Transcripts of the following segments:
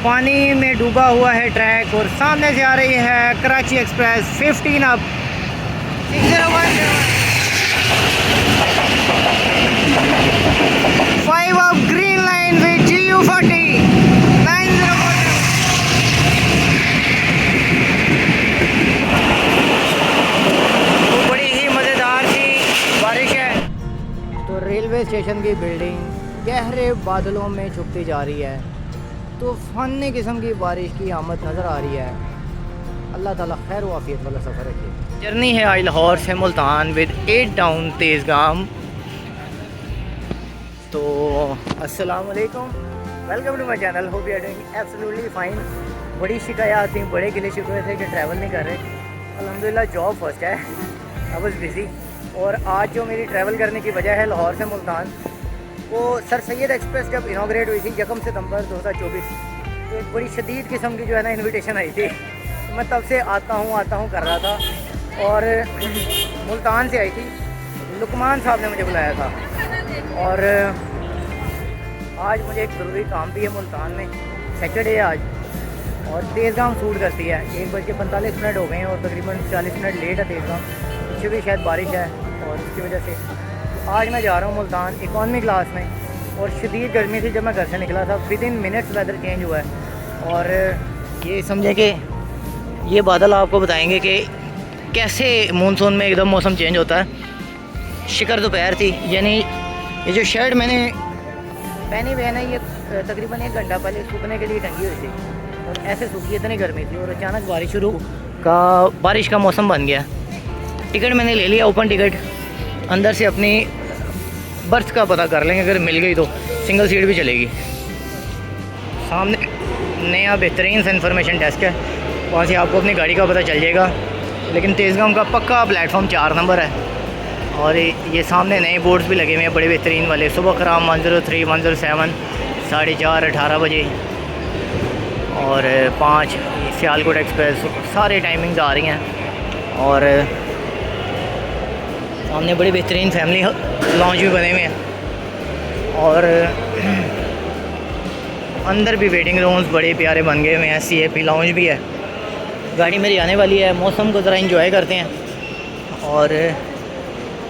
पानी में डूबा हुआ है ट्रैक और सामने से आ रही है Karachi express 15 up 5 up green line with GU40 9047। तो बड़ी ही मज़ेदार सी बारिश है। तो रेलवे स्टेशन की बिल्डिंग गहरे बादलों में छुपती जा रही है। तो फनी किस्म की बारिश की आमद नज़र आ रही है। अल्लाह ताला खैर वाफियत वाला सफ़र रखे। जर्नी है आई लाहौर से मुल्तान विद 8 डाउन तेज़गाम। तो अस्सलाम वालेकुम, welcome to my channel, hope you are doing absolutely fine. बड़ी शिकायत थी, बड़े गिले शिकवे थे कि ट्रैवल नहीं कर रहे। अल्हम्दुलिल्लाह जॉब फर्स्ट है, आई वाज बिज़ी। और आज जो मेरी ट्रैवल करने की वजह है लाहौर से मुल्तान, वो सर सैयद एक्सप्रेस जब इनाग्रेट हुई थी 1 सितंबर 2024, तो एक बड़ी शदीद किस्म की जो है ना इन्विटेशन आई थी। तो मैं तब से आता हूँ कर रहा था। और मुल्तान से आई थी, लुकमान साहब ने मुझे बुलाया था। और आज मुझे एक ज़रूरी काम भी है मुल्तान में, सैटरडे है आज, और तेज़गाम शूट करती है। 1:45 हो गए हैं और तकरीबन 40 मिनट लेट है तेज़गाम। पीछे भी शायद बारिश है और उसकी वजह से आज मैं जा रहा हूँ मुल्तान इकॉनमी क्लास में। और शदीद गर्मी थी जब मैं घर से निकला था, within minutes weather change हुआ है। और ये समझे कि ये बादल आपको बताएंगे कि कैसे मानसून में एकदम मौसम चेंज होता है। शिकर दोपहर थी, यानी ये जो शर्ट मैंने पहनी हुई है ना, ये तकरीबन 1 घंटा पहले सूखने के लिए टंगी हुई थी और ऐसे सूखी, इतनी गर्मी थी। और अचानक बारिश का मौसम बन गया। टिकट मैंने ले लिया, ओपन टिकट। अंदर से अपनी बर्थ का पता कर लेंगे, अगर मिल गई तो सिंगल सीट भी चलेगी। सामने नया बेहतरीन सा इन्फॉर्मेशन डेस्क है, वहाँ से आपको अपनी गाड़ी का पता चल जाएगा। लेकिन तेज़गाम का पक्का प्लेटफॉर्म 4 नंबर है। और ये सामने नए बोर्ड्स भी लगे हुए हैं बड़े बेहतरीन वाले। सुबह कराम 103, 107, 4:30, 18 बजे और 5 सियालकोट एक्सप्रेस, सारे टाइमिंग्स आ रही हैं। और सामने बड़ी बेहतरीन फैमिली लॉन्च भी बने हुए हैं। और अंदर भी वेटिंग रूम्स बड़े प्यारे बन गए हुए हैं। CAP लॉन्च भी है। गाड़ी मेरी आने वाली है, मौसम को ज़रा इंजॉय करते हैं। और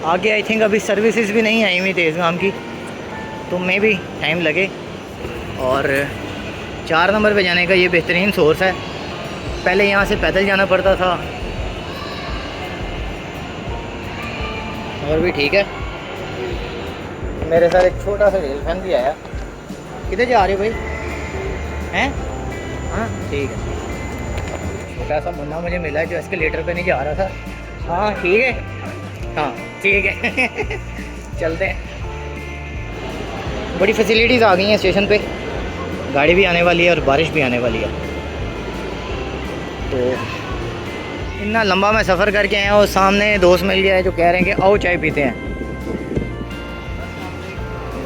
आगे आई थिंक अभी सर्विसेज भी नहीं आई हुई तेज़गाम की, तो मे भी टाइम लगे। और 4 नंबर पे जाने का ये बेहतरीन सोर्स है। पहले यहाँ से पैदल जाना पड़ता था, और भी ठीक है। मेरे साथ एक छोटा सा रेल फैन भी आया। किधर जा रहे हो भाई? हैं? हाँ ठीक है। छोटा सा मुन्ना मुझे मिला है जो एस्केलेटर पे नहीं जा रहा था। हाँ ठीक है, हाँ ठीक है चलते हैं। बड़ी फैसिलिटीज़ आ गई हैं स्टेशन पे, गाड़ी भी आने वाली है और बारिश भी आने वाली है। तो इतना लंबा मैं सफ़र करके आया और सामने दोस्त मिल गया है जो कह रहे हैं कि आओ चाय पीते हैं।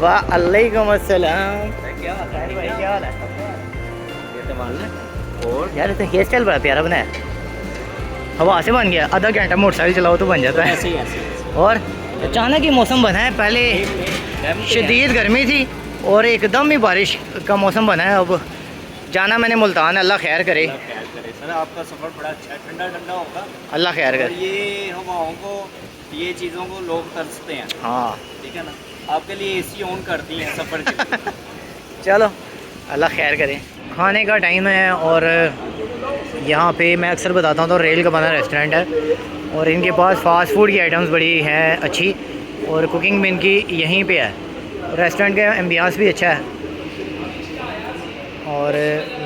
वालेकुम अस्सलाम। क्या हाल भाई, क्या हाल है? और यार तो हेयर स्टाइल बड़ा प्यारा बनाया, हवा से बन गया। आधा घंटा मोटरसाइकिल चलाओ तो बन जाता है ऐसे ही। और अचानक ही मौसम बना है, पहले शदीद गर्मी थी और एकदम ही बारिश का मौसम बना है। अब जाना मैंने मुल्तान, अल्लाह खैर करे। सर आपका सफ़र बड़ा अच्छा है, ठंडा ठंडा होगा, अल्लाह खैर करे। ये हवाओं को, ये चीज़ों को लोग तरसते हैं। हाँ ठीक है ना, आपके लिए AC ऑन करती हैं सफ़र के चलो अल्लाह खैर करे। खाने का टाइम है और यहाँ पे मैं अक्सर बताता हूँ तो रेल का बना रेस्टोरेंट है और इनके पास फ़ास्ट फूड की आइटम्स बड़ी हैं अच्छी, और कुकिंग भी इनकी यहीं पे है। रेस्टोरेंट का एम्बियंस भी अच्छा है। और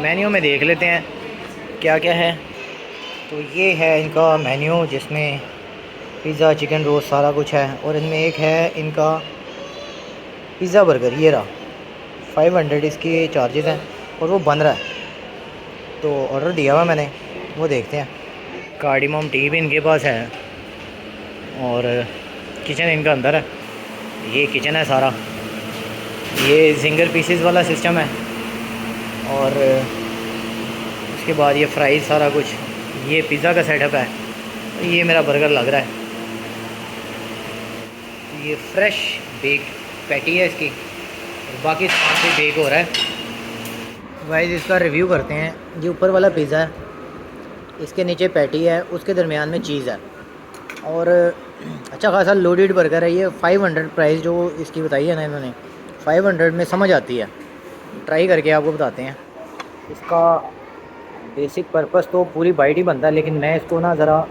मेन्यू में देख लेते हैं क्या क्या है। तो ये है इनका मेन्यू, जिसमें पिज़्ज़ा, चिकन रोस्ट सारा कुछ है। और इनमें एक है इनका पिज़्ज़ा बर्गर, ये रहा 500 इसके चार्जेस हैं और वो बन रहा है। तो ऑर्डर दिया हुआ मैंने, वो देखते हैं। कार्डिमम टी भी इनके पास है और किचन इनका अंदर है। ये किचन है सारा, ये जिंगर पीसेस वाला सिस्टम है। और उसके बाद ये फ्राइज़ सारा कुछ, ये पिज़्ज़ा का सेटअप है। ये मेरा बर्गर लग रहा है। ये फ्रेश बेक पैटी है इसकी, और बाकी सामान भी बेक हो रहा है। गाइस इसका रिव्यू करते हैं। ये ऊपर वाला पिज़्ज़ा है, इसके नीचे पैटी है, उसके दरमियान में चीज़ है और अच्छा खासा लोडेड बर्गर है। ये 500 प्राइस जो इसकी बताई है ना इन्होंने, 500 में समझ आती है। ट्राई करके आपको बताते हैं। इसका बेसिक पर्पस तो पूरी बाइट ही बनता है, लेकिन मैं इसको ना ज़रा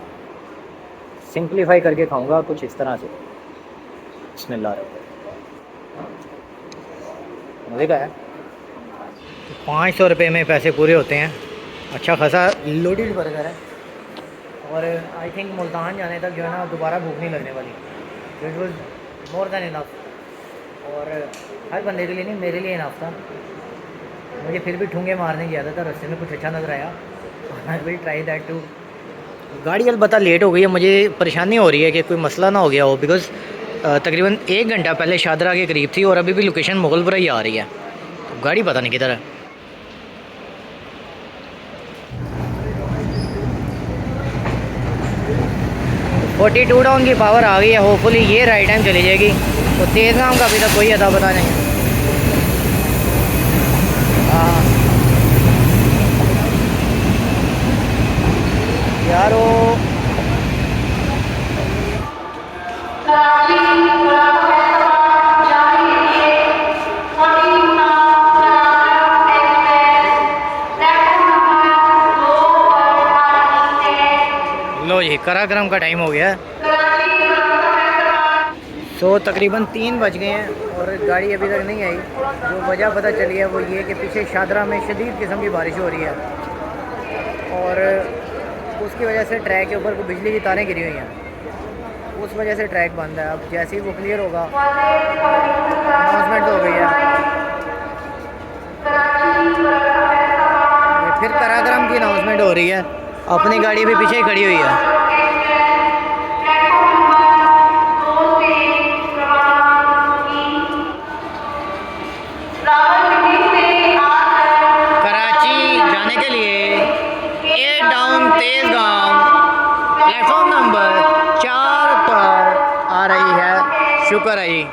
सिंप्लीफाई करके खाऊंगा कुछ इस तरह से। बिस्मिल्लाह। मज़े का है। 500 रुपये में पैसे पूरे होते हैं। अच्छा खासा लोडेड बर्गर है और आई थिंक मुल्तान जाने तक जो है ना दोबारा भूख नहीं लगने वाली। It was more than enough, और हर बंदे के लिए नहीं, मेरे लिए इनफ था। मुझे फिर भी ठूंगे मारने की आदत था, रास्ते में कुछ अच्छा नज़र आया, I will try that too. गाड़ी अलबत्ता लेट हो गई है, मुझे परेशानी हो रही है कि कोई मसला ना हो गया हो, बिकॉज़ तकरीबन 1 घंटा पहले शादरा के करीब थी और अभी भी लोकेशन मुगलपुरा ही आ रही है, तो गाड़ी पता नहीं किधर है। फोर्टी 42 डाउन की पावर आ गई है, होपफुली ये राइट टाइम चली जाएगी। तो तेज़ नाम का अभी तक कोई अता पता नहीं। हाँ यार वो लो जी कराक्रम का टाइम हो गया है। तो तकरीबन 3 बज गए हैं और गाड़ी अभी तक नहीं आई। जो वजह पता चली है वो ये कि पीछे शादरा में शदीद किस्म की बारिश हो रही है और उसकी वजह से ट्रैक के ऊपर को बिजली की तारें गिरी हुई हैं, उस वजह से ट्रैक बंद है। अब जैसे ही वो क्लियर होगा, अनाउंसमेंट तो हो गई है, ये फिर कराक्रम की अनाउंसमेंट हो रही है। अपनी गाड़ी भी पीछे खड़ी हुई है। कराची जाने के लिए 8 डाउन तेज़गांव प्लेटफॉर्म नंबर 4 पर आ रही है। शुक्र है जी।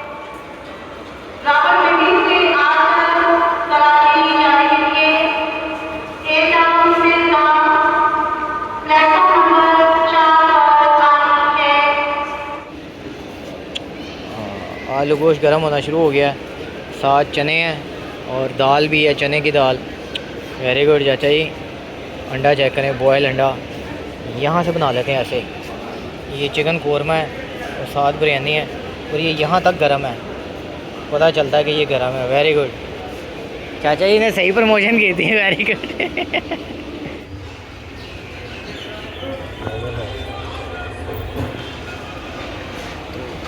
आलू गोश्त गर्म होना शुरू हो गया है, साथ चने हैं और दाल भी है, चने की दाल। वेरी गुड चाचा जी। अंडा चेक करें, बॉयल अंडा यहाँ से बना लेते हैं ऐसे। ये चिकन कोरमा है और साथ बिरयानी है और ये यहाँ तक गर्म है, पता चलता है कि ये गर्म है। वेरी गुड, चाचा जी ने सही प्रमोशन की थी। Very good.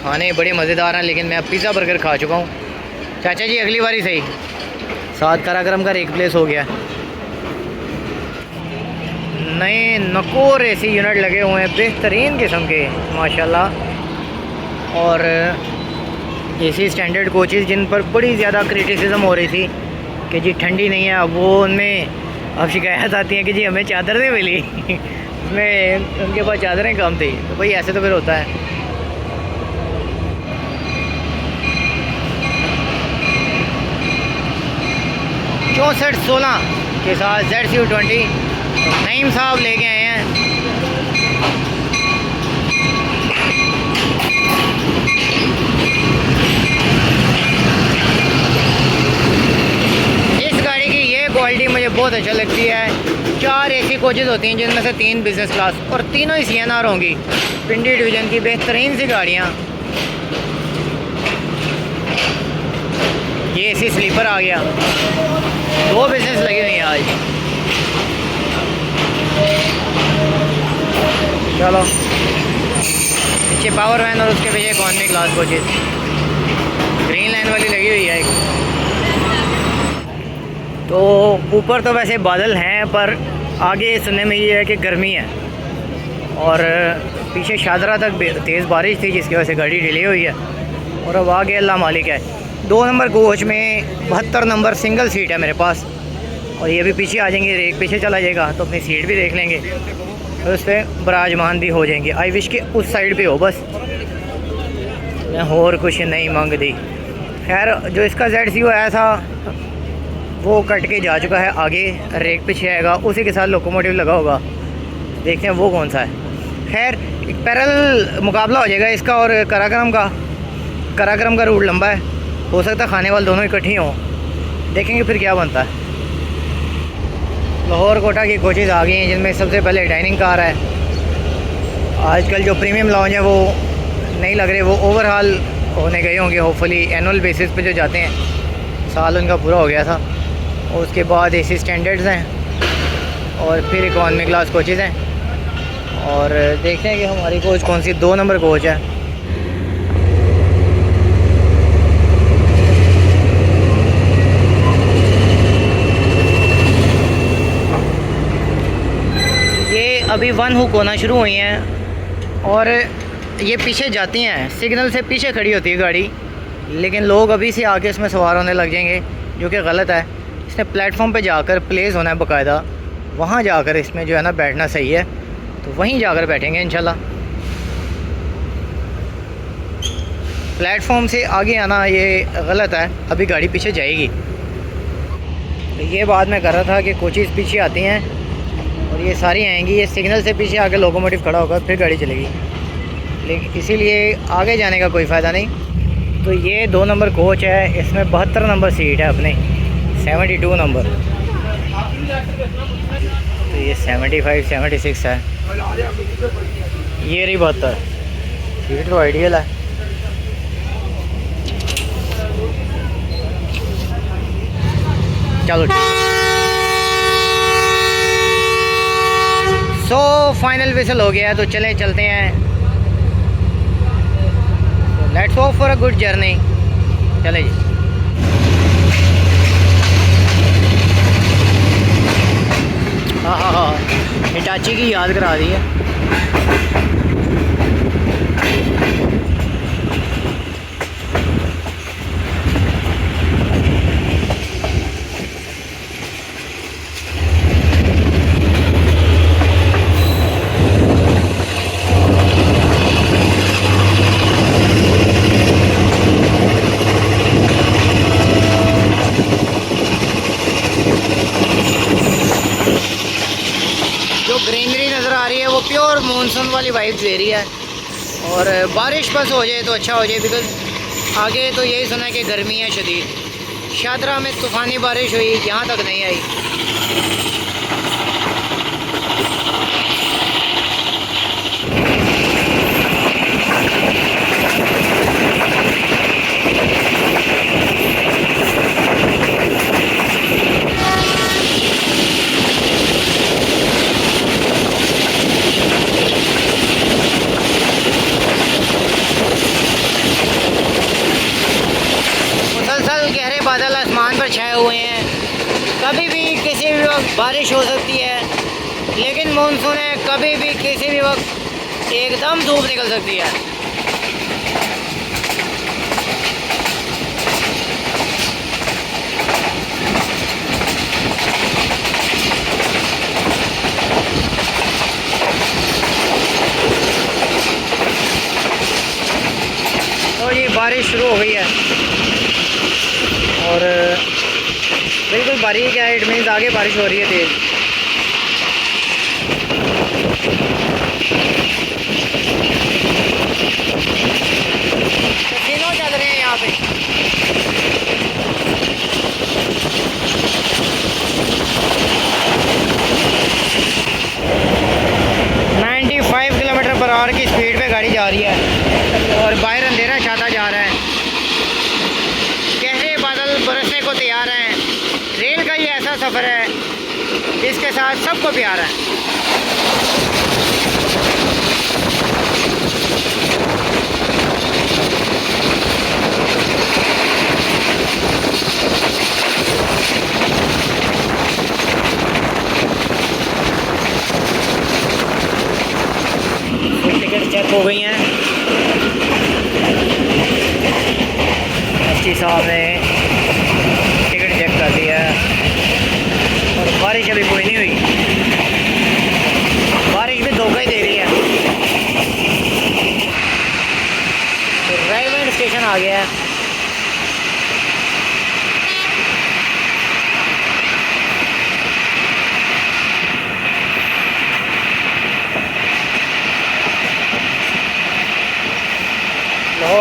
खाने बड़े मज़ेदार हैं, लेकिन मैं अब पिज़्ज़ा बर्गर खा चुका हूँ। चाचा जी अगली बारी सही। साथ कराक्रम का एक प्लेस हो गया। नए नकोर एसी यूनिट लगे हुए हैं बेहतरीन किस्म के माशाल्लाह, और एसी स्टैंडर्ड कोचेज़ जिन पर बड़ी ज़्यादा क्रिटिसिज्म हो रही थी कि जी ठंडी नहीं है, अब वो उनमें अब शिकायत आती है कि जी हमें चादर नहीं मिली। उसमें उनके पास चादरें कम थी। तो भाई ऐसे तो फिर होता है। 6416 के साथ ZCU20 नईम साहब लेके आए हैं। इस गाड़ी की ये क्वालिटी मुझे बहुत अच्छा लगती है। 4 एसी कोचेज़ होती हैं जिनमें से 3 बिज़नेस क्लास और तीनों ही CNR होंगी। पिंडी डिवीज़न की बेहतरीन सी गाड़ियाँ। ये एसी स्लीपर आ गया। 2 बिज़नेस लगे हुए हैं आज। चलो पीछे पावर वैन और उसके पीछे economy class coaches. Green line वाली लगी हुई है। तो ऊपर तो वैसे बादल हैं, पर आगे सुनने में ये है कि गर्मी है और पीछे शादरा तक तेज़ बारिश थी जिसकी वजह से गाड़ी डिले हुई है। और अब आगे अल्लाह मालिक है। 2 नंबर कोच में 72 नंबर सिंगल सीट है मेरे पास, और ये भी पीछे आ जाएंगे। रेक पीछे चला जाएगा तो अपनी सीट भी देख लेंगे और उस पर बराजमान भी हो जाएंगे। आई विश के उस साइड पे हो बस, मैं और कुछ नहीं मांगती। खैर जो इसका ZCU आया था वो कट के जा चुका है आगे, रेक पीछे आएगा, उसी के साथ लोकोमोटिव लगा होगा। देखते हैं वो कौन सा है। खैर एक पैरेलल मुकाबला हो जाएगा इसका और कराक्रम का। कराक्रम का रूट लंबा है, हो सकता है खाने वाले दोनों इकट्ठी हों। देखेंगे फिर क्या बनता है। लाहौर कोटा की कोचेज़ आ गई हैं, जिनमें सबसे पहले डाइनिंग कार है। आजकल जो प्रीमियम लॉन्च है वो नहीं लग रहे, वो ओवरहाल होने गए होंगे होपफुली। एनुअल बेसिस पे जो जाते हैं, साल उनका पूरा हो गया था। और उसके बाद एसी स्टैंडर्ड्स हैं और फिर इकॉनमी क्लास कोचेज़ हैं। और देखते हैं कि हमारी कोच कौन सी 2 नंबर कोच है। ये अभी 1 हुक होना शुरू हुई हैं और ये पीछे जाती हैं, सिग्नल से पीछे खड़ी होती है गाड़ी, लेकिन लोग अभी से आके इसमें सवार होने लग जाएंगे, जो कि गलत है। इसने प्लेटफॉर्म पे जाकर प्लेस होना है बाकायदा, वहाँ जाकर इसमें जो है ना बैठना सही है, तो वहीं जाकर बैठेंगे इंशाल्लाह। प्लेटफॉर्म से आगे आना ये गलत है, अभी गाड़ी पीछे जाएगी। तो ये बात मैं कर रहा था कि कोचेज़ पीछे आती हैं और ये सारी आएंगी, ये सिग्नल से पीछे आके लोकोमोटिव खड़ा होगा, फिर गाड़ी चलेगी। लेकिन इसीलिए आगे जाने का कोई फ़ायदा नहीं। तो ये 2 नंबर कोच है, इसमें 72 नंबर सीट है अपने, 72 नंबर। तो ये 75 76 है, ये रही 72 सीट, तो आइडियल है। चलो ठीक। सो फाइनल विसल हो गया, तो चलते हैं। Let's go for a good journey. चले जी। हाँ, हिटाची की याद करा दी है। ग्रीनरी नज़र आ रही है वो प्योर मानसून वाली वाइब्स दे रही है। और बारिश बस हो जाए तो अच्छा हो जाए, बिकॉज़ आगे तो यही सुना है कि गर्मी है शदीद। शादरा में तूफ़ानी बारिश हुई, यहाँ तक नहीं आई। गहरे बादल आसमान पर छाए हुए हैं, कभी भी किसी भी वक्त बारिश हो सकती है, लेकिन मानसून है, कभी भी किसी भी वक्त एकदम धूप निकल सकती है। और ये बारिश शुरू हो गई है और बिल्कुल बारीक है, इट मीन्स आगे बारिश हो रही है तेज़। तीनों चल रहे हैं यहाँ पे। किलोमीटर/आवर की स्पीड पे गाड़ी जा रही है और बाहर अंधेरा छाता जा रहा है। गहरे बादल बरसने को तैयार हैं। रेल का ये ऐसा सफ़र है जिसके साथ सबको प्यार है। टिकट चेक हो गई हैं, एसटी साहब ने टिकट चेक कर दिया है। और बारिश अभी कोई नहीं हुई, बारिश भी धोखा ही दे रही है। तो रायगढ़ स्टेशन आ गया है।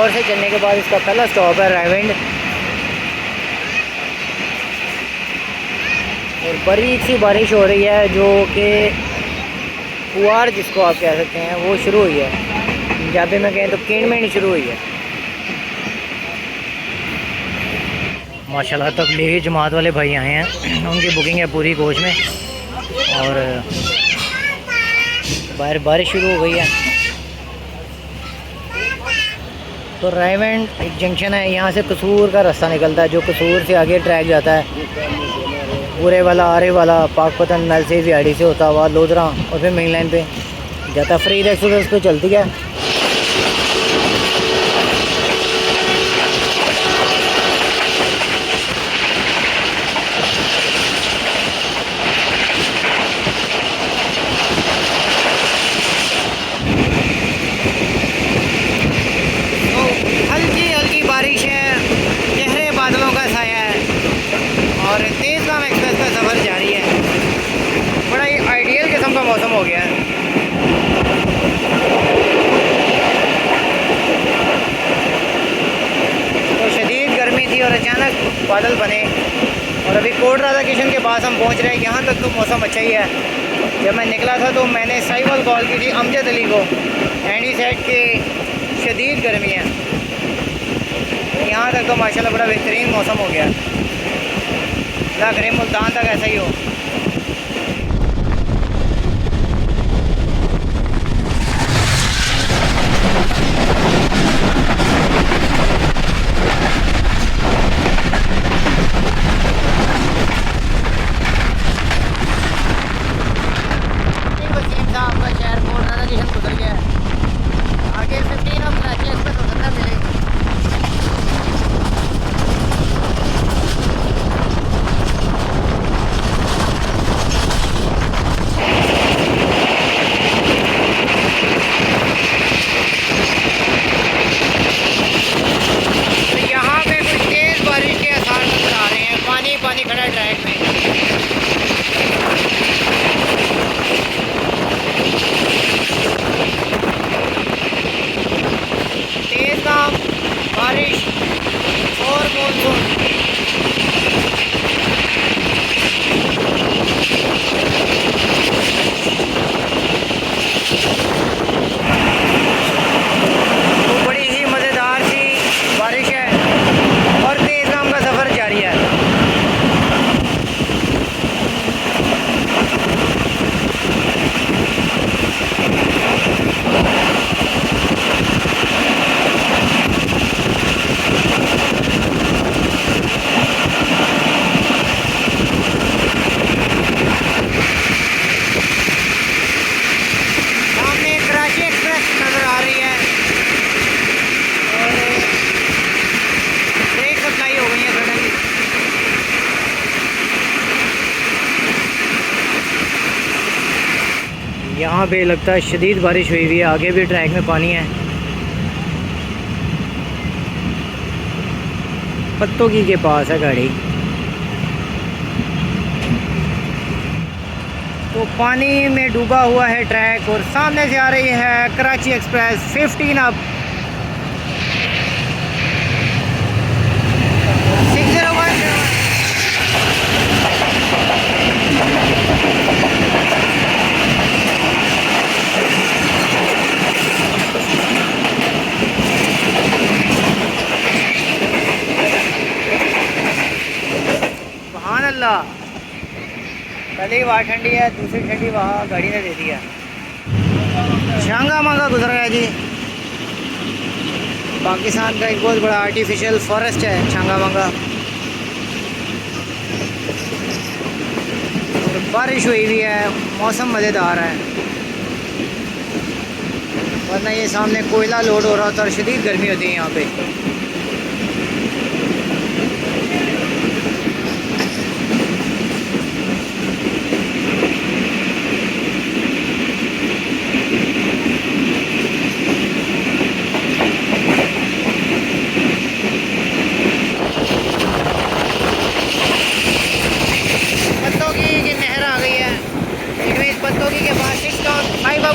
लाहौर से चलने के बाद इसका पहला स्टॉप है रायविंड। और बारीक सी बारिश हो रही है जो कि फुहार जिसको आप कह सकते हैं वो शुरू हुई है। पंजाबी में कहें तो किणमिण शुरू हुई है। माशाल्लाह तबलीगी जमात वाले भाई आए हैं, उनकी बुकिंग है पूरी कोच में। और बाहर बारिश शुरू हो गई है। तो रायविंड एक जंक्शन है, यहाँ से कसूर का रास्ता निकलता है जो कसूर से आगे ट्रैक जाता है। पूरे वाला आरे वाला पाकपतन नल से वीआईडी से होता हुआ लोधरा और फिर मेन लाइन पे जाता है। फ्री एक्सप्रेस पे चलती है। हल्की हल्की बारिश है, गहरे बादलों का साया है और तेज़गाम एक्सप्रेस का सफ़र जारी है। बड़ा ही आइडियल किस्म का मौसम हो गया है। तो शदीद गर्मी थी और अचानक बादल बने और अभी कोट राधा किशन के पास हम पहुंच रहे हैं। यहाँ तक तो मौसम अच्छा ही है। जब मैं निकला था तो मैंने साइवल कॉल की थी अमजद अली को, एंड ही सेड कि शदीद गर्मी है। यहाँ तक तो माशाल्लाह बड़ा बेहतरीन मौसम हो गया। लग रहे मुल्तान तक ऐसा ही हो। वसीम साहब का शहर कोट राधा किशन गुजर गया है। आगे 15 ऑफ कराची एक्सप्रेस हो सकता है मिले। तो यहाँ पे कुछ तेज़ बारिश के आसार नजर आ रहे हैं। पानी पानी खड़ा है ट्रैक में। तेज़गाम बारिश और मानसून। तो बड़ी ही मज़ेदार सी बारिश है और तेज़गाम का सफ़र जारी है। सामने कराची एक्सप्रेस नज़र आ रही है और ब्रेक सप्लाई हो गई है सडनली। यहाँ पे लगता है शदीद बारिश हुई हुई है। आगे भी ट्रैक में पानी है। पत्तोगी के पास है गाड़ी। तो पानी में डूबा हुआ है ट्रैक और सामने से आ रही है कराची एक्सप्रेस 15 अप 601। सुभान अल्लाह। पहले ही वहाँ ठंडी है, दूसरी ठंडी वहाँ गाड़ी ने दे दिया। छांगा मांगा गुजर गया जी। पाकिस्तान का एक बहुत बड़ा आर्टिफिशियल फॉरेस्ट है छांगा मांगा। और बारिश हुई हुई है, मौसम मज़ेदार है। वरना ये सामने कोयला लोड हो रहा था और शदीद गर्मी होती है यहाँ पे।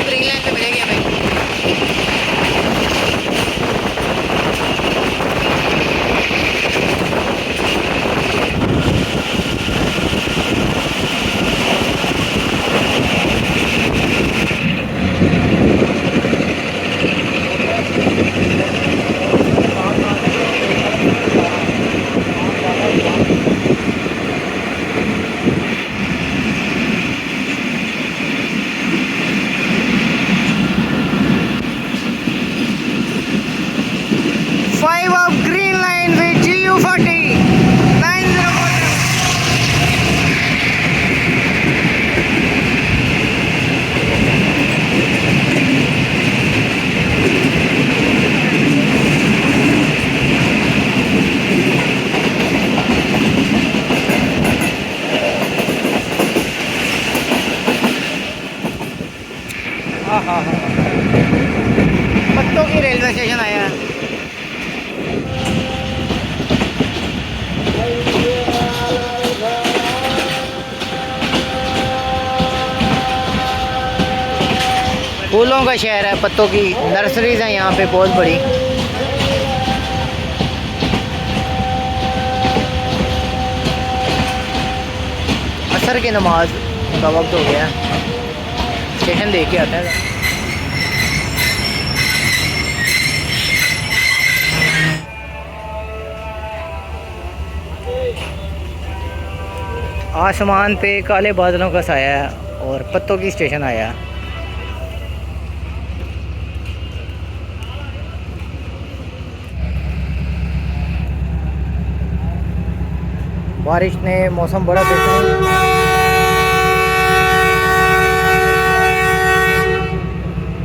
ग्रीन लाइन पे मिलेगी हमें। हाँ हाँ, पत्तों की रेलवे स्टेशन आया है। फूलों का शहर है, पत्तों की नर्सरीज हैं यहाँ पे बहुत बड़ी। असर की नमाज का वक्त हो गया, स्टेशन देख के आते हैं। आसमान पे काले बादलों का साया है और पत्तों की स्टेशन आया है। बारिश ने मौसम बड़ा बेहतरीन,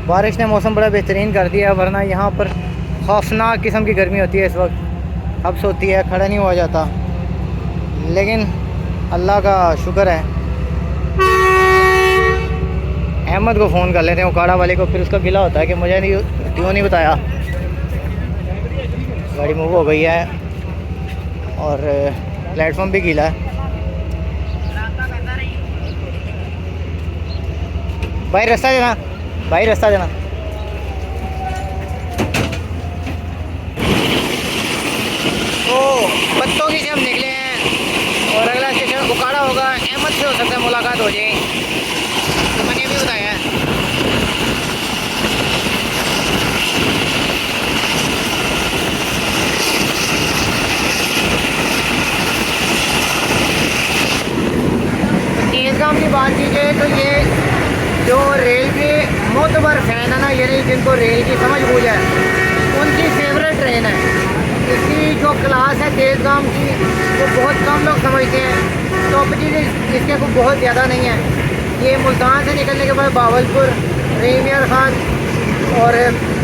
बारिश ने मौसम बड़ा बेहतरीन कर दिया, वरना यहाँ पर खौफनाक किस्म की गर्मी होती है इस वक्त। हब्स होती है, खड़ा नहीं हुआ जाता। लेकिन अल्लाह का शुक्र है। अहमद को फ़ोन कर लेते हैं, उकाड़ा वाले को, फिर उसका गिला होता है कि मुझे नहीं क्यों नहीं बताया। गाड़ी मूव हो गई है और प्लेटफॉर्म भी गीला है। भाई रास्ता देना, भाई रास्ता देना। तो पत्तों की से हम निकले हैं और अगला स्टेशन उकाड़ा होगा। अहमद से हो सकता है मुलाकात हो जाए, तो मैंने भी बताया है। तेज़गाम की बात की जाए तो ये जो रेल के मोतबर फैन है ना, यानी जिनको रेल की समझ बूझ है, उनकी फेवरेट ट्रेन है। इसकी जो क्लास है तेज़गाम की, वो बहुत कम लोग समझते हैं। तो इसके कुछ बहुत ज़्यादा नहीं है। ये मुल्तान से निकलने के बाद बावलपुर, रीमियर खान और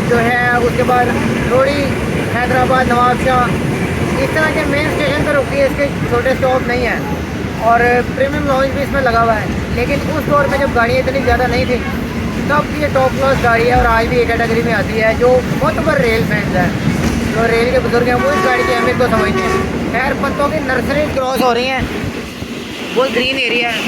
जो है उसके बाद थोड़ी हैदराबाद, नवाबशाह, इस तरह के मेन स्टेशन पर रुकती है। इसके छोटे स्टॉप नहीं है और प्रीमियम लॉन्च भी इसमें लगा हुआ है। लेकिन उस दौर में जब गाड़ियाँ इतनी ज़्यादा नहीं थी, तब ये टॉप क्लास गाड़ी है और आज भी एक कैटेगरी में आती है। जो मोतबर रेल फैंस हैं, जो रेल के बुजुर्ग हैं, वो इस गाड़ी की अहमियत को समझते हैं। खैर, पत्तों की नर्सरी क्रॉस हो रही हैं, बहुत ग्रीन एरिया है।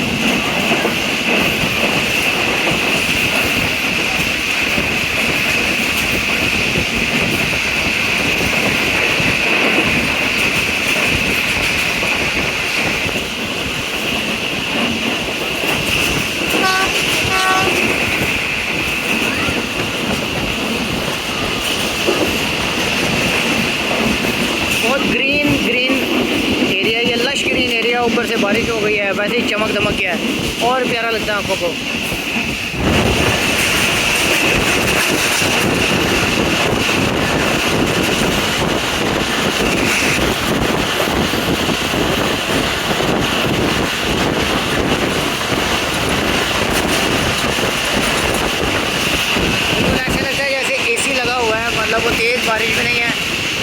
बहुत ग्रीन एरिया, ये लश ग्रीन एरिया। ऊपर से बारिश हो गई है, वैसे ही चमक दमक गया है और प्यारा लगता है आंखों को। ऐसा लगता है जैसे एसी लगा हुआ है, मतलब वो तेज़ बारिश भी नहीं है,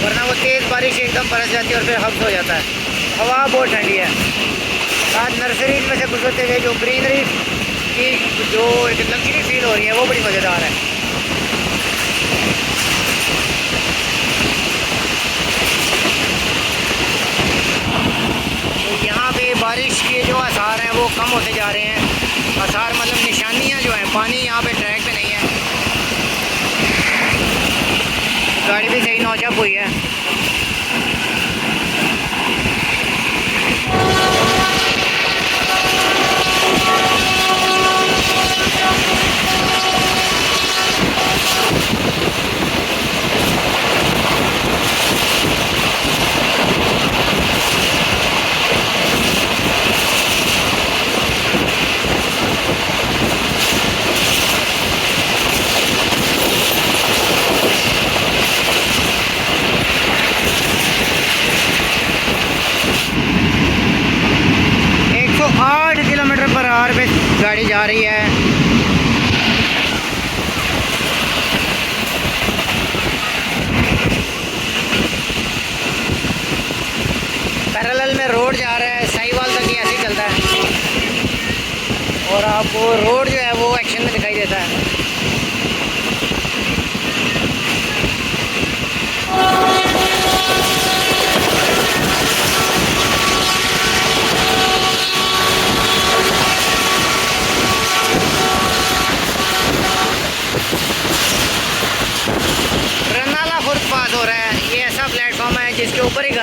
वरना वो तेज़ बारिश एकदम बरस जाती है और फिर हब्स हो जाता है। हवा बहुत ठंडी है। आज नर्सरीज में से गुजरते हुए जो ग्रीनरी की जो एक लग्जरी फील हो रही है, वो बड़ी मज़ेदार है। तो यहाँ पे बारिश के जो आसार हैं वो कम होते जा रहे हैं। आसार मतलब निशानियाँ जो हैं, पानी यहाँ पे ट्रैक पे नहीं है। गाड़ी भी सही नौचअप हुई है। पे गाड़ी जा रही है। पैरेलल में रोड जा रहा है, साहिवाल तक ये ऐसे ही चलता है और आपको रोड जो है वो एक्शन में दिखाई देता है।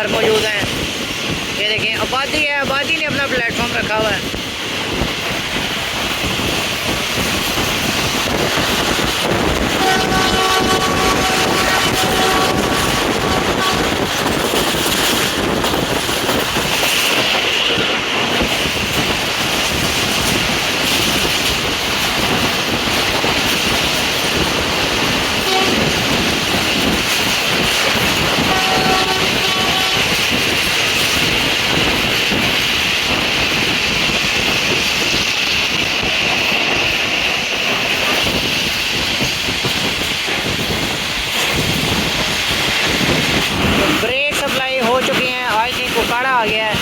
घर मौजूद हैं। ये देखें आबादी है, आबादी ने अपना प्लेटफॉर्म रखा हुआ है। ब्रेक सप्लाई हो चुकी हैं। आज नहीं उखाड़ा आ गया है,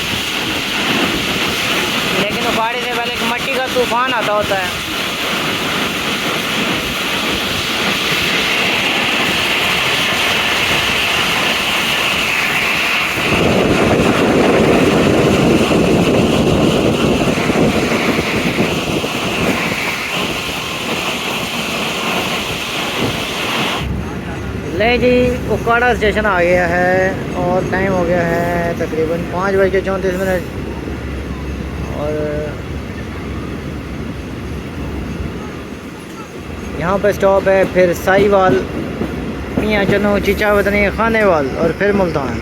लेकिन उखाड़े से पहले एक मट्टी का तूफान आता होता है। ले जी उकाड़ा स्टेशन आ गया है और टाइम हो गया है तकरीबन 5:34। और यहाँ पर स्टॉप है, फिर साहिवाल, मियाँ चनो, चिचा वतनी, खानेवाल और फिर मुल्तान।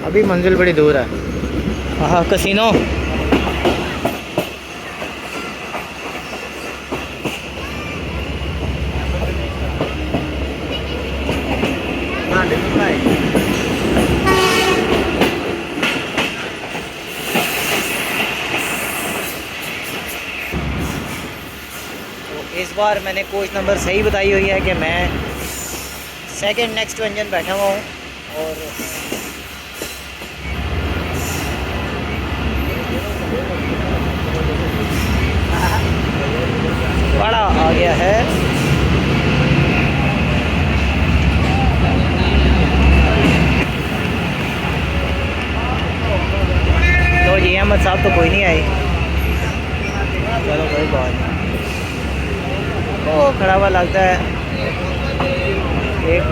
अभी मंजिल बड़ी दूर है। हाँ कसिनो इस बार मैंने कोच नंबर सही बताई हुई है कि मैं सेकंड नेक्स्ट इंजन बैठा हुआ हूँ। और बड़ा आ गया है। तो जी अहमद साहब तो कोई नहीं आए, चलो कोई बात नहीं। वो खड़ा हुआ लगता है एक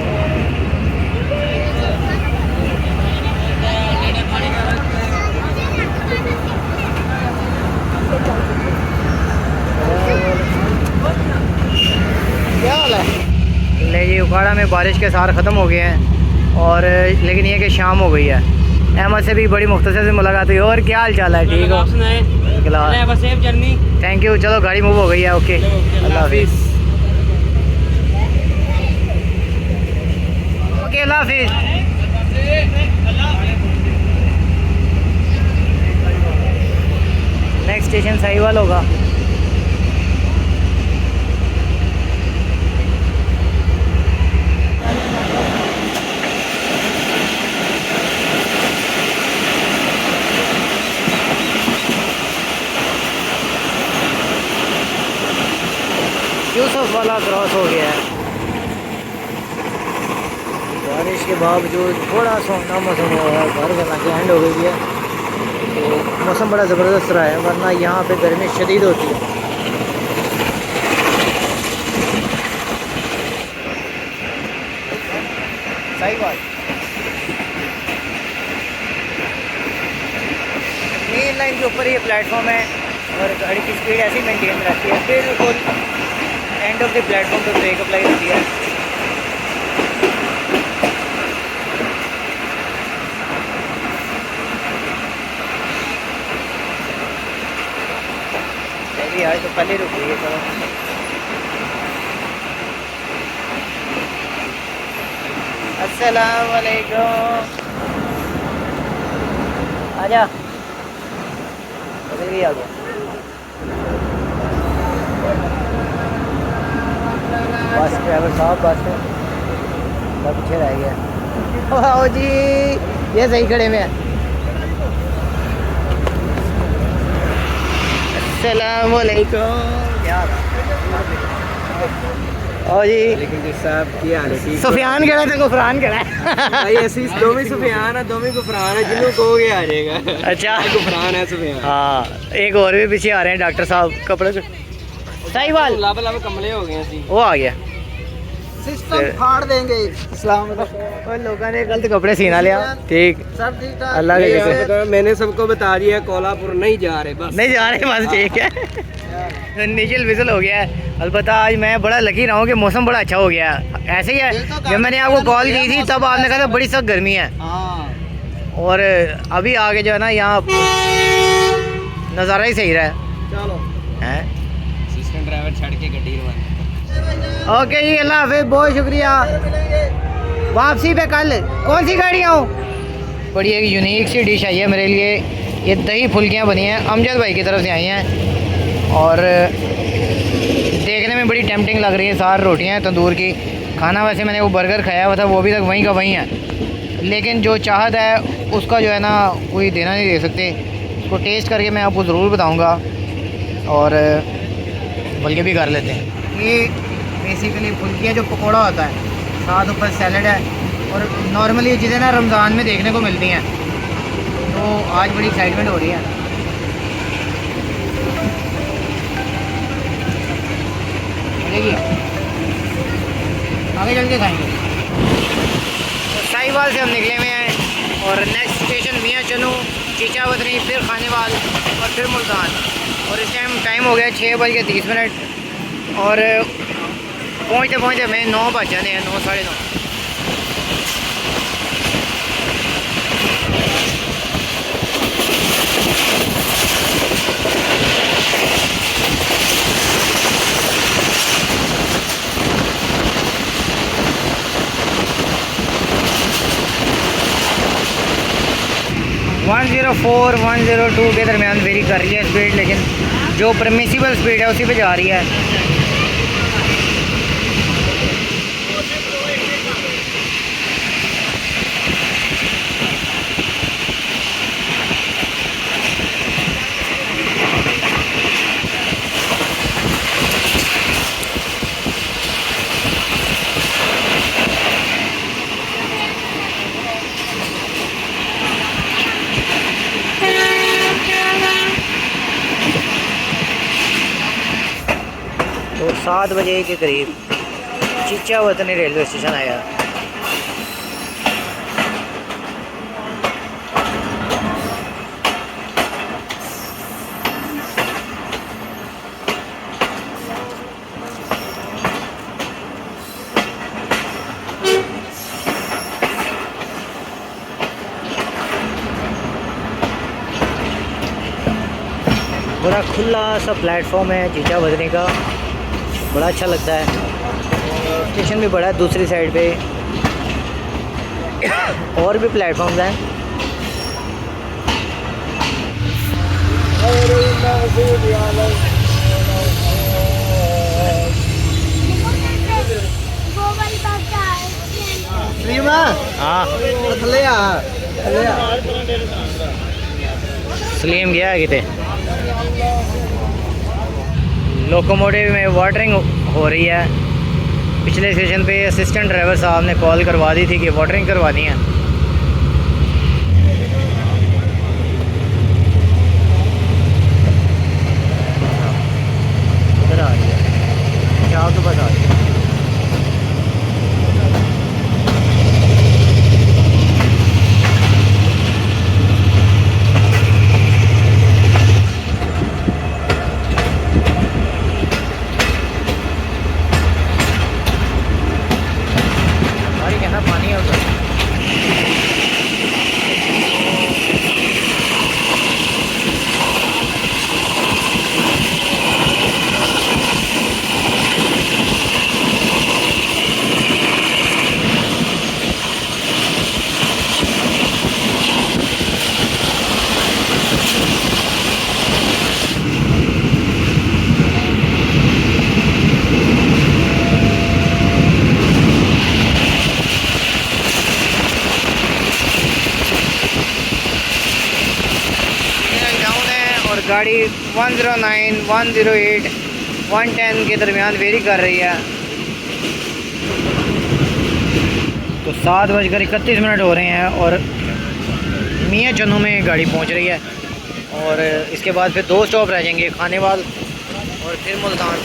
क्या हाल है। ले जी उखाड़ा में बारिश के सार ख़त्म हो गए हैं और लेकिन ये कि शाम हो गई है। अहमद से भी बड़ी मुख्तसर से मुलाकात हुई। और क्या हाल चाल है? ठीक हो? Thank you. चलो गाड़ी मूव हो गई है। ओके अल्लाह हाफिज़। ओके अल्लाह हाफिज़। नेक्स्ट स्टेशन साहिवाल होगा। यूसुफ वाला क्रॉस हो गया है। बारिश के बावजूद थोड़ा सोना मौसम हो रहा है, घर बना के एंड हो गई है तो मौसम बड़ा ज़बरदस्त रहा है, वरना यहाँ पे गर्मी शदीद होती है। सही बात। मेन लाइन के ऊपर ये प्लेटफॉर्म है और गाड़ी की स्पीड ऐसी मेंटेन रहती है। बिल्कुल एंड ऑफ द प्लेटफॉर्म पर ब्रेक अप्लाई होती है। चलिए आज तो पहले रुक गई है। चलो अस्सलाम वालेकुम। आजा भी आ गया। बस ड्राइवर साहब बस पीछे रह गया। आओ जी ये सही खड़े में है। अस्सलाम वालेकुम। क्या आओ जी साहब की हाल है? सुफियान कड़ा थे गुफरान कड़ा है भाई ऐसी दोवें सुफियान है, दोवें गुफरान है, जिन्हों कहोगे आ जाएगा। अच्छा गुफरान है सुफियान। हाँ एक और भी पीछे आ रहे हैं डॉक्टर साहब कपड़े से। साहिवाल लब लब कमले हो गए। वो आ गया। सिस्टम फाड़ देंगे। अस्सलाम वालेकुम। और लोगों ने गलत कपड़े सीना लिया। ठीक, सब ठीक ठाक। अल्लाह के कैसे मैंने सबको बता दिया कोल्हापुर नहीं जा रहे, बस नहीं जा रहे, बस ठीक है। इनिशियल विजिल हो गया है। अलबत्ता आज मैं बड़ा लकी रहा हूँ कि मौसम बड़ा अच्छा हो गया है। ऐसे ही है, जब मैंने आपको कॉल की थी तब आपने कहा था बड़ी सख्त गर्मी है, और अभी आगे जो है ना यहाँ नज़ारा ही सही रहा है। चलो हैं? असिस्टेंट ड्राइवर छड़ के गड्डी रवाना। ओके जी, अल्लाह हाफिज़, बहुत शुक्रिया। वापसी पे कल कौन सी गाड़ियाँ हो? बड़ी एक यूनिक सी डिश आई है मेरे लिए। ये दही फुल्कियाँ बनी हैं, अमजद भाई की तरफ से आई हैं, और देखने में बड़ी टेम्पटिंग लग रही है। सार रोटियाँ हैं तंदूर की। खाना वैसे मैंने वो बर्गर खाया हुआ था, वो भी तक वहीं का वहीं है, लेकिन जो चाहत है उसका जो है ना कोई देना नहीं दे सकते। उसको टेस्ट करके मैं आपको ज़रूर बताऊँगा, और बल्कि भी कर लेते हैं। ये बेसिकली फुल्कियाँ जो पकौड़ा होता है, साथ ऊपर सैलड है, और नॉर्मली चीज़ें ना रमज़ान में देखने को मिलती हैं, तो आज बड़ी एक्साइटमेंट हो रही है। देखिए आगे चल के खाएँगे। तो साहिवाल से हम निकले हुए हैं, और नेक्स्ट स्टेशन मियाँ चनू, चीचा वतनी, फिर खानेवाल, और फिर मुल्तान। और इस टाइम हो गया 6:30, और पहुँचते पहुँचते हमें 9 बज जाने हैं, 9 साढ़े 9। वन 104 102 के दरमियान वेरी कर रही है स्पीड, लेकिन जो परमिसिबल स्पीड है उसी पे जा रही है। तो 7 बजे के करीब चीचा वतनी रेलवे स्टेशन आया। बड़ा खुला सा प्लेटफॉर्म है चीचा वतनी का, बड़ा अच्छा लगता है। स्टेशन भी बड़ा है, दूसरी साइड पे और भी प्लेटफॉर्म्स हैं। हाँ, सलीम गया है किते। लोकोमोटिव में वाटरिंग हो रही है। पिछले स्टेशन पे असिस्टेंट ड्राइवर साहब ने कॉल करवा दी थी कि वाटरिंग करवानी है। उधर आ रही है, चार तो बस आ रही है। पानी है उधर। गाड़ी 109, 108, 110 के दरमियान वेरी कर रही है। तो 7:31 हो रहे हैं और मियाँ चन्नू में गाड़ी पहुंच रही है, और इसके बाद फिर 2 स्टॉप रह जाएंगे, खानेवाल और फिर मुल्तान।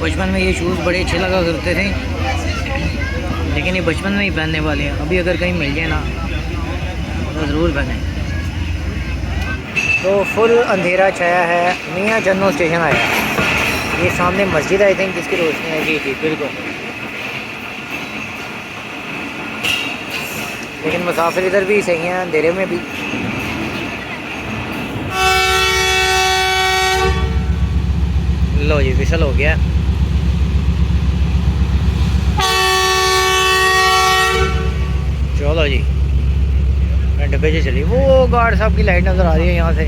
बचपन में ये शूज़ बड़े अच्छे लगा करते थे, लेकिन ये बचपन में ही पहनने वाले हैं। अभी अगर कहीं मिल जाए ना तो ज़रूर पहने। तो फुल अंधेरा छाया है, मियाँ जन्नो स्टेशन आया। ये सामने मस्जिद आई थिंक जिसकी रोशनी है। जी जी बिल्कुल। लेकिन मुसाफिर इधर भी सही हैं, अंधेरे में भी। लो जी विसल हो गया। चलो जी डब्बे से चली। वो गार्ड साहब की लाइट नज़र आ रही है यहाँ से।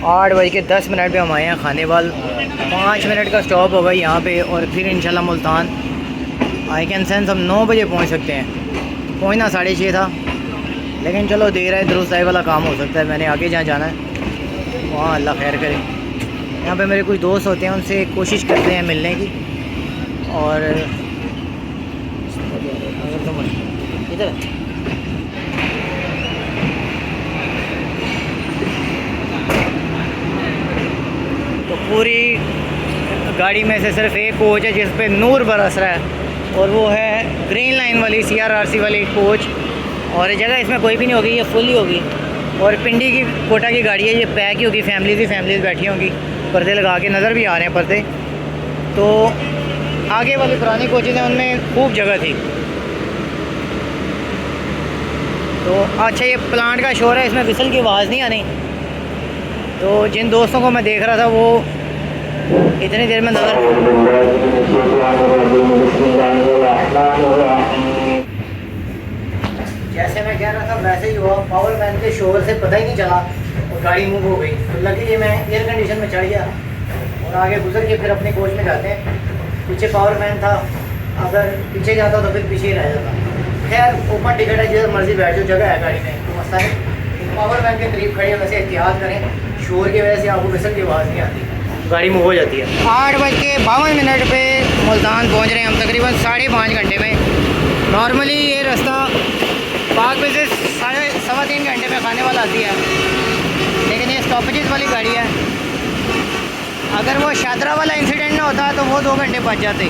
8:10 पे हम आए हैं खानेवाल। 5 मिनट का स्टॉप होगा यहाँ पे और फिर इंशाल्लाह मुल्तान। आई कैन सेंस हम 9 बजे पहुँच सकते हैं। पहुँचना 6:30 था, लेकिन चलो देर है, दुरुस्त आए वाला काम हो सकता है। मैंने आगे जहाँ जाना है वहाँ अल्लाह खैर करे। यहाँ पे मेरे कुछ दोस्त होते हैं, उनसे कोशिश करते हैं मिलने की। और इधर तो पूरी गाड़ी में से सिर्फ एक कोच है जिस पे नूर बरस रहा है, और वो है ग्रीन लाइन वाली CRRC वाली कोच। और जगह इसमें कोई भी नहीं होगी, ये फुल ही होगी। और पिंडी की कोटा की गाड़ी है, ये पैक ही होगी। फैमिलीज़ ही फैमिलीज़ बैठी होंगी। पर्दे लगा के नज़र भी आ रहे हैं पर्दे। तो आगे वाली पुरानी कोचेज़ हैं, उनमें खूब जगह थी। तो अच्छा ये प्लांट का शोर है, इसमें विसल की आवाज़ नहीं आनी। तो जिन दोस्तों को मैं देख रहा था वो इतनी देर में नज़र जैसे मैं कह रहा था वैसे ही हुआ। पावर मैन के शोर से पता ही नहीं चला और गाड़ी मूव हो गई। तो लकीली मैं एयर कंडीशन में चढ़ गया और आगे गुजर के फिर अपने कोच में जाते हैं। पीछे पावर मैन था, अगर पीछे जाता तो फिर पीछे ही रह जाता। खैर ओपन टिकट है, जिधर मर्जी बैठ जाओ, जगह है गाड़ी में, तो मसला है। पावर मैन के करीब खड़े वैसे एहतियात करें, शोर की वजह से आपको विसल की आवाज़ नहीं आती, गाड़ी मूव हो जाती है। 8:52 पे मुल्तान पहुंच रहे हैं हम, तकरीबन 5.5 घंटे में। नॉर्मली ये रास्ता बाग में से 3.25 घंटे में खाने वाला आती है, लेकिन ये स्टॉपेजेस वाली गाड़ी है। अगर वो शादरा वाला इंसिडेंट ना होता तो वो 2 घंटे बच जाते।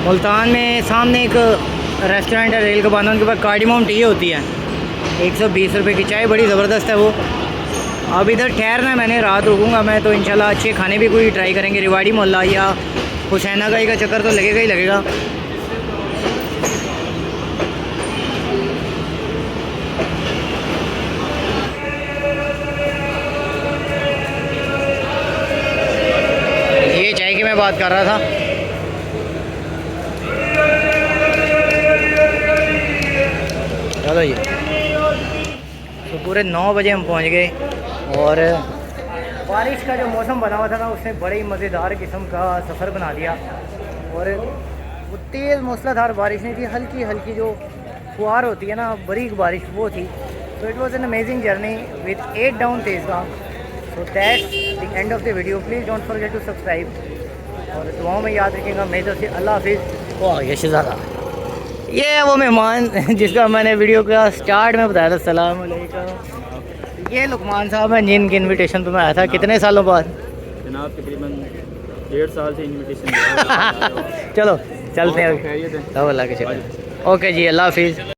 मुल्तान में सामने एक रेस्टोरेंट है रेल कबाना, उनके पास कार्डिमम टी होती है। 120 रुपये की चाय, बड़ी ज़बरदस्त है वो। अब इधर ठहरना है मैंने, रात रुकूंगा मैं। तो इंशाल्लाह अच्छे खाने भी कोई ट्राई करेंगे। रिवाड़ी मोहल्ला या हुसैना गाई का चक्कर तो लगेगा ही लगेगा। ये चाय की मैं बात कर रहा था। चलो ये तो पूरे 9 बजे हम पहुंच गए और बारिश का जो मौसम बना हुआ था ना, उसने बड़े ही मज़ेदार किस्म का सफ़र बना दिया। और वो तेज़ मूसलाधार बारिश नहीं थी, हल्की हल्की जो फुहार होती है ना, बारीक बारिश, वो थी। तो it was an amazing journey with 8 down Tezgam. So that's the end of the video. Please don't forget to subscribe और दुआओं में याद रखिएगा। मैं तो अल्लाह हाफिज़। वाह ये शहज़ादा, ये है वो मेहमान जिसका मैंने वीडियो का स्टार्ट में बताया था। अस्सलाम वालेकुम। ये लुकमान साहब हैं जिनकी इनविटेशन पे मैं आया था। कितने सालों बाद? जनाब तकरीबन 1.5 साल से इनविटेशन चलो चलते हैं अभी। अल्लाह के शुक्र। ओके जी, अल्लाह हाफिज़।